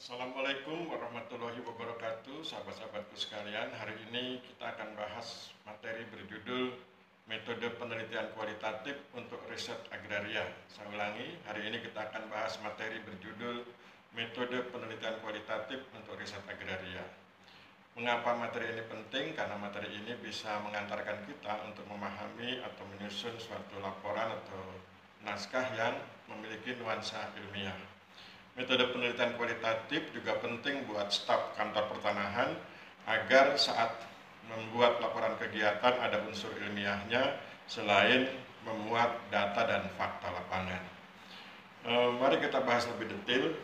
Assalamualaikum warahmatullahi wabarakatuh, sahabat-sahabatku sekalian. Hari ini kita akan bahas materi berjudul metode penelitian kualitatif untuk riset agraria. Saya ulangi, hari ini kita akan bahas materi berjudul metode penelitian kualitatif untuk riset agraria. Mengapa materi ini penting? Karena materi ini bisa mengantarkan kita untuk memahami atau menyusun suatu laporan atau naskah yang memiliki nuansa ilmiah. Metode penelitian kualitatif juga penting buat staf kantor pertanahan agar saat membuat laporan kegiatan ada unsur ilmiahnya selain memuat data dan fakta lapangan. Mari kita bahas lebih detail.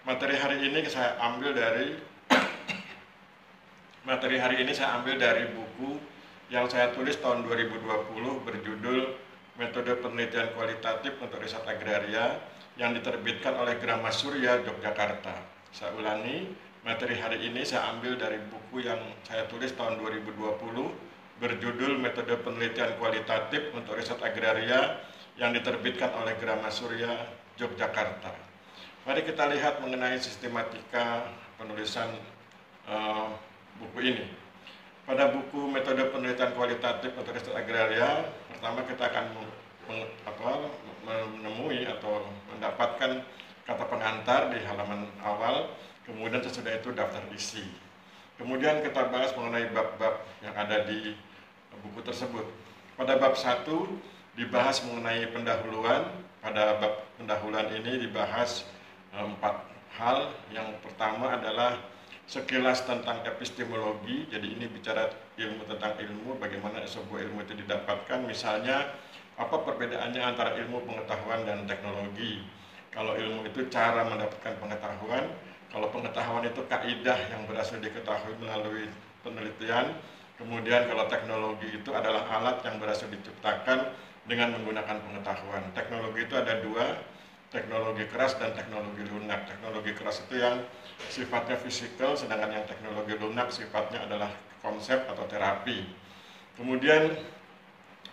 Materi hari ini saya ambil dari buku yang saya tulis tahun 2020 berjudul Metode Penelitian Kualitatif untuk Riset Agraria yang diterbitkan oleh Grama Surya, Yogyakarta. Saya ulangi, materi hari ini saya ambil dari buku yang saya tulis tahun 2020 berjudul Metode Penelitian Kualitatif untuk Riset Agraria yang diterbitkan oleh Grama Surya, Yogyakarta. Mari kita lihat mengenai sistematika penulisan buku ini. Pada buku Metode Penelitian Kualitatif untuk Riset Agraria, pertama kita akan menemui atau mendapatkan kata pengantar di halaman awal, kemudian sesudah itu daftar isi. Kemudian kita bahas mengenai bab-bab yang ada di buku tersebut. Pada bab 1 dibahas mengenai pendahuluan. Pada bab pendahuluan ini dibahas 4 hal. Yang pertama adalah sekilas tentang epistemologi. Jadi ini bicara ilmu tentang ilmu, bagaimana sebuah ilmu itu didapatkan. Misalnya apa perbedaannya antara ilmu pengetahuan dan teknologi. Kalau ilmu itu cara mendapatkan pengetahuan, kalau pengetahuan itu kaidah yang berhasil diketahui melalui penelitian, kemudian kalau teknologi itu adalah alat yang berhasil diciptakan dengan menggunakan pengetahuan. Teknologi itu ada 2, teknologi keras dan teknologi lunak. Teknologi keras itu yang sifatnya fisikal, sedangkan yang teknologi lunak sifatnya adalah konsep atau terapi. Kemudian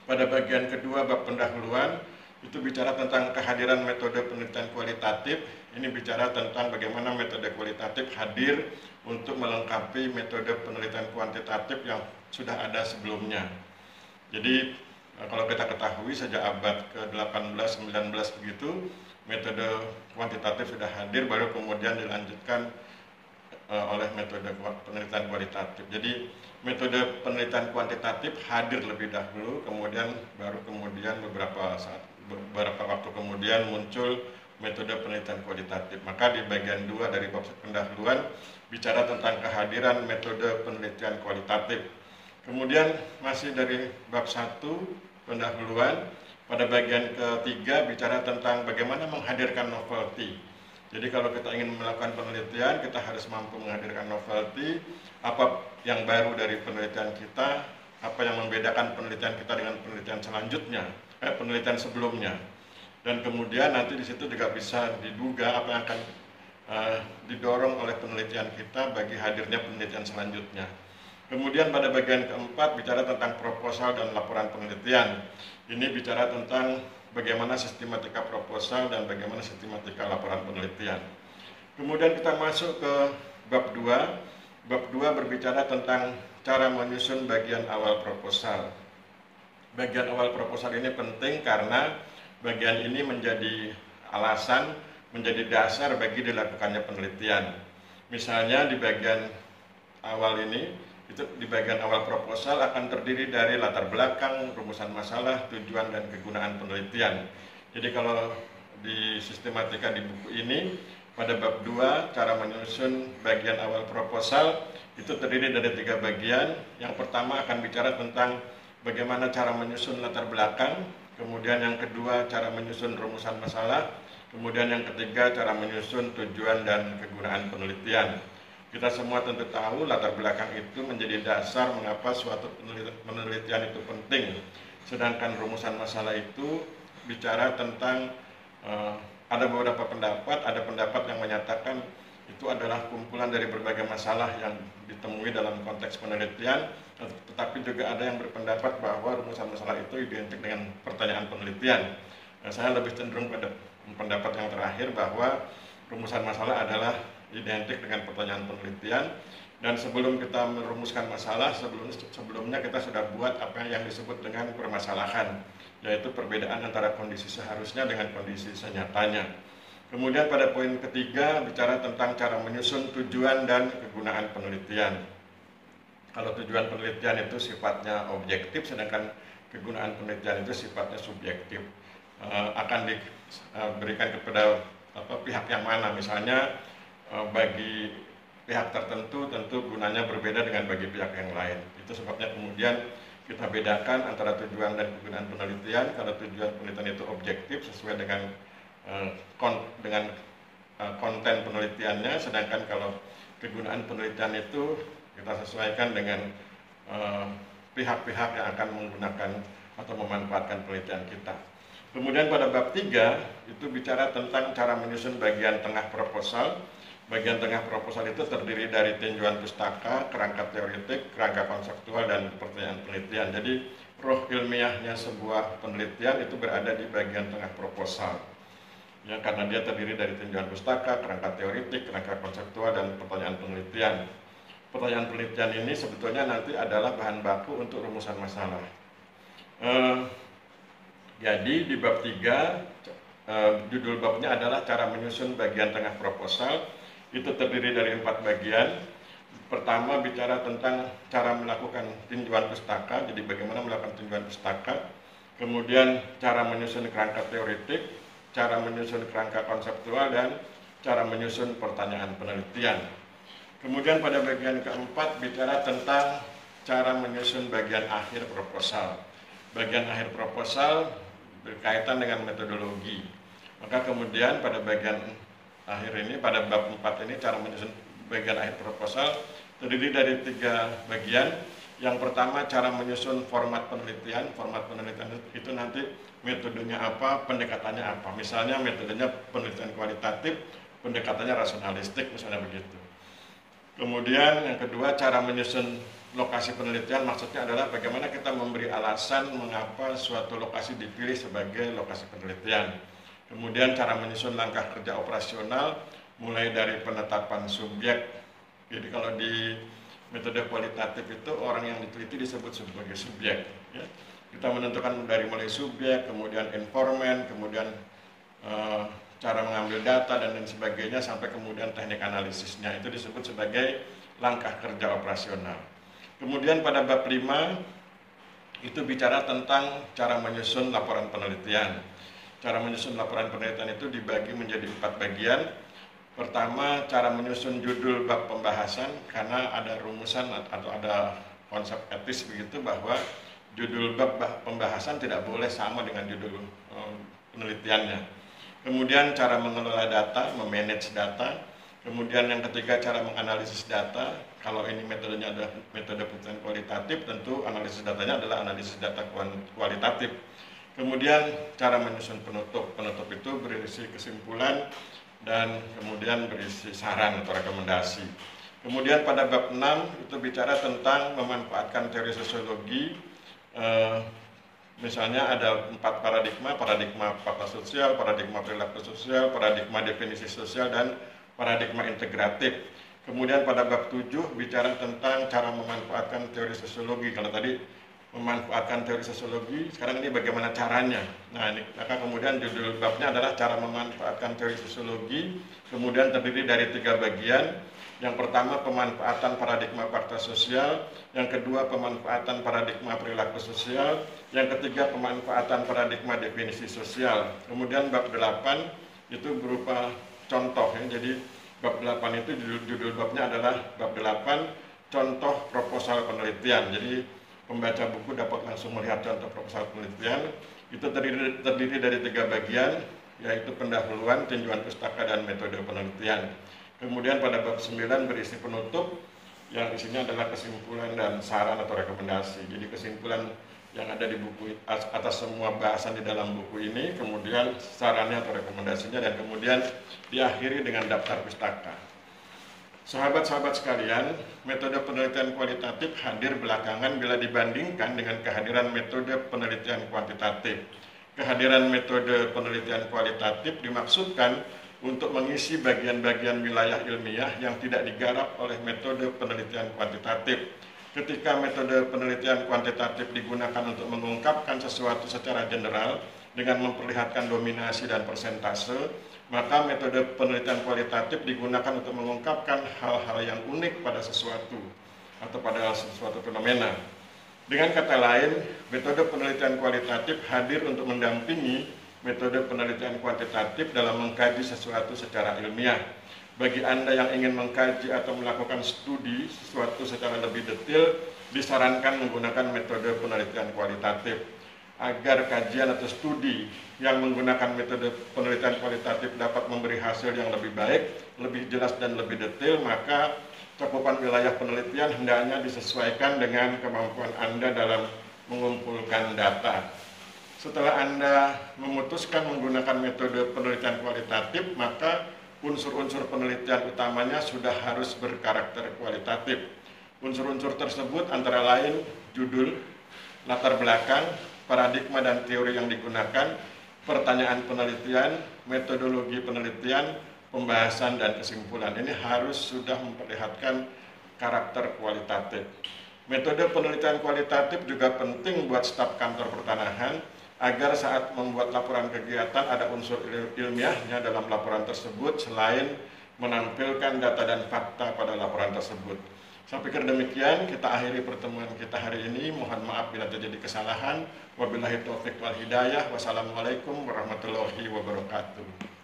pada bagian kedua bab pendahuluan itu bicara tentang kehadiran metode penelitian kualitatif. Ini bicara tentang bagaimana metode kualitatif hadir untuk melengkapi metode penelitian kuantitatif yang sudah ada sebelumnya. Jadi kalau kita ketahui sejak abad ke-18, 19 begitu, metode kuantitatif sudah hadir, baru kemudian dilanjutkan oleh metode penelitian kualitatif. Jadi metode penelitian kuantitatif hadir lebih dahulu, kemudian beberapa waktu kemudian muncul metode penelitian kualitatif. Maka di bagian 2 dari bab pendahuluan bicara tentang kehadiran metode penelitian kualitatif. Kemudian masih dari bab 1 pendahuluan, pada bagian ketiga bicara tentang bagaimana menghadirkan novelty. Jadi kalau kita ingin melakukan penelitian, kita harus mampu menghadirkan novelty, apa yang baru dari penelitian kita, apa yang membedakan penelitian kita dengan penelitian selanjutnya, penelitian sebelumnya. Dan kemudian nanti di situ juga bisa diduga apa yang akan didorong oleh penelitian kita bagi hadirnya penelitian selanjutnya. Kemudian pada bagian keempat bicara tentang proposal dan laporan penelitian. Ini bicara tentang bagaimana sistematika proposal dan bagaimana sistematika laporan penelitian. Kemudian kita masuk ke bab 2. Bab 2 berbicara tentang cara menyusun bagian awal proposal. Bagian awal proposal ini penting karena bagian ini menjadi alasan, menjadi dasar bagi dilakukannya penelitian. Misalnya di bagian awal ini, itu di bagian awal proposal akan terdiri dari latar belakang, rumusan masalah, tujuan dan kegunaan penelitian. Jadi kalau di sistematika di buku ini, pada bab 2 cara menyusun bagian awal proposal itu terdiri dari 3 bagian. Yang pertama akan bicara tentang bagaimana cara menyusun latar belakang, kemudian yang kedua cara menyusun rumusan masalah, kemudian yang ketiga cara menyusun tujuan dan kegunaan penelitian. Kita semua tentu tahu latar belakang itu menjadi dasar mengapa suatu penelitian itu penting. Sedangkan rumusan masalah itu bicara tentang ada beberapa pendapat, ada pendapat yang menyatakan itu adalah kumpulan dari berbagai masalah yang ditemui dalam konteks penelitian, tetapi juga ada yang berpendapat bahwa rumusan masalah itu identik dengan pertanyaan penelitian. Saya lebih cenderung pada pendapat yang terakhir bahwa rumusan masalah adalah identik dengan pertanyaan penelitian, dan sebelum kita merumuskan masalah, sebelumnya kita sudah buat apa yang disebut dengan permasalahan, yaitu perbedaan antara kondisi seharusnya dengan kondisi senyatanya. Kemudian pada poin ketiga bicara tentang cara menyusun tujuan dan kegunaan penelitian. Kalau tujuan penelitian itu sifatnya objektif, sedangkan kegunaan penelitian itu sifatnya subjektif. Akan diberikan kepada pihak yang mana, misalnya bagi pihak tertentu tentu gunanya berbeda dengan bagi pihak yang lain. Itu sebabnya kemudian kita bedakan antara tujuan dan kegunaan penelitian. Kalau tujuan penelitian itu objektif sesuai dengan konten penelitiannya, sedangkan kalau kegunaan penelitian itu kita sesuaikan dengan pihak-pihak yang akan menggunakan atau memanfaatkan penelitian kita. Kemudian pada bab 3 itu bicara tentang cara menyusun bagian tengah proposal. Bagian tengah proposal itu terdiri dari tinjauan pustaka, kerangka teoretik, kerangka konseptual, dan pertanyaan penelitian. Jadi roh ilmiahnya sebuah penelitian itu berada di bagian tengah proposal. Ya, karena dia terdiri dari tinjauan pustaka, kerangka teoretik, kerangka konseptual, dan pertanyaan penelitian. Pertanyaan penelitian ini sebetulnya nanti adalah bahan baku untuk rumusan masalah. Jadi di bab 3 judul babnya adalah cara menyusun bagian tengah proposal. Itu terdiri dari 4 bagian. Pertama bicara tentang cara melakukan tinjauan pustaka, jadi bagaimana melakukan tinjauan pustaka. Kemudian cara menyusun kerangka teoretik, cara menyusun kerangka konseptual, dan cara menyusun pertanyaan penelitian. Kemudian pada bagian keempat bicara tentang cara menyusun bagian akhir proposal. Bagian akhir proposal berkaitan dengan metodologi. Maka kemudian pada bagian akhir ini, pada bab 4 ini, cara menyusun bagian akhir proposal terdiri dari 3 bagian. Yang pertama cara menyusun format penelitian. Format penelitian itu nanti metodenya apa, pendekatannya apa. Misalnya metodenya penelitian kualitatif, pendekatannya rasionalistik, misalnya begitu. Kemudian yang kedua cara menyusun lokasi penelitian, maksudnya adalah bagaimana kita memberi alasan mengapa suatu lokasi dipilih sebagai lokasi penelitian. Kemudian cara menyusun langkah kerja operasional mulai dari penetapan subjek. Jadi kalau di metode kualitatif itu orang yang diteliti disebut sebagai subjek. Ya. Kita menentukan dari mulai subjek, kemudian informan, kemudian cara mengambil data dan lain sebagainya, sampai kemudian teknik analisisnya, itu disebut sebagai langkah kerja operasional. Kemudian pada bab 5 itu bicara tentang cara menyusun laporan penelitian. Cara menyusun laporan penelitian itu dibagi menjadi 4 bagian. Pertama, cara menyusun judul bab pembahasan, karena ada rumusan atau ada konsep etis begitu bahwa judul bab pembahasan tidak boleh sama dengan judul penelitiannya. Kemudian cara mengelola data, memanage data. Kemudian yang ketiga cara menganalisis data. Kalau ini metodenya adalah metode penelitian kualitatif, tentu analisis datanya adalah analisis data kualitatif. Kemudian cara menyusun penutup. Penutup itu berisi kesimpulan dan kemudian berisi saran atau rekomendasi. Kemudian pada bab 6 itu bicara tentang memanfaatkan teori sosiologi. Misalnya ada 4 paradigma fakta sosial, paradigma perilaku sosial, paradigma definisi sosial, dan paradigma integratif. Kemudian pada bab 7 bicara tentang cara memanfaatkan teori sosiologi. Kalau tadi memanfaatkan teori sosiologi, sekarang ini bagaimana caranya. Nah, ini maka kemudian judul babnya adalah cara memanfaatkan teori sosiologi. Kemudian terdiri dari 3 bagian. Yang pertama pemanfaatan paradigma fakta sosial, yang kedua pemanfaatan paradigma perilaku sosial, yang ketiga pemanfaatan paradigma definisi sosial. Kemudian bab 8 itu berupa contoh ya. Jadi bab 8 itu judul babnya adalah bab 8 contoh proposal penelitian. Jadi pembaca buku dapat langsung melihat contoh proposal penelitian. Itu terdiri dari 3 bagian, yaitu pendahuluan, tinjauan pustaka, dan metode penelitian. Kemudian pada bab 9 berisi penutup yang isinya adalah kesimpulan dan saran atau rekomendasi. Jadi kesimpulan yang ada di buku atas semua bahasan di dalam buku ini, kemudian sarannya atau rekomendasinya, dan kemudian diakhiri dengan daftar pustaka. Sahabat-sahabat sekalian, metode penelitian kualitatif hadir belakangan bila dibandingkan dengan kehadiran metode penelitian kuantitatif. Kehadiran metode penelitian kualitatif dimaksudkan untuk mengisi bagian-bagian wilayah ilmiah yang tidak digarap oleh metode penelitian kuantitatif. Ketika metode penelitian kuantitatif digunakan untuk mengungkapkan sesuatu secara general dengan memperlihatkan dominasi dan persentase, maka metode penelitian kualitatif digunakan untuk mengungkapkan hal-hal yang unik pada sesuatu atau pada suatu fenomena. Dengan kata lain, metode penelitian kualitatif hadir untuk mendampingi metode penelitian kuantitatif dalam mengkaji sesuatu secara ilmiah. Bagi Anda yang ingin mengkaji atau melakukan studi sesuatu secara lebih detail, disarankan menggunakan metode penelitian kualitatif. Agar kajian atau studi yang menggunakan metode penelitian kualitatif dapat memberi hasil yang lebih baik, lebih jelas dan lebih detail, maka cakupan wilayah penelitian hendaknya disesuaikan dengan kemampuan Anda dalam mengumpulkan data. Setelah Anda memutuskan menggunakan metode penelitian kualitatif, maka unsur-unsur penelitian utamanya sudah harus berkarakter kualitatif. Unsur-unsur tersebut antara lain judul, latar belakang, paradigma dan teori yang digunakan, pertanyaan penelitian, metodologi penelitian, pembahasan dan kesimpulan. Ini harus sudah memperlihatkan karakter kualitatif. Metode penelitian kualitatif juga penting buat staf kantor pertanahan agar saat membuat laporan kegiatan ada unsur ilmiahnya dalam laporan tersebut selain menampilkan data dan fakta pada laporan tersebut. Saya pikir demikian, kita akhiri pertemuan kita hari ini. Mohon maaf bila terjadi kesalahan. Wabillahi taufiq wal hidayah. Wassalamualaikum warahmatullahi wabarakatuh.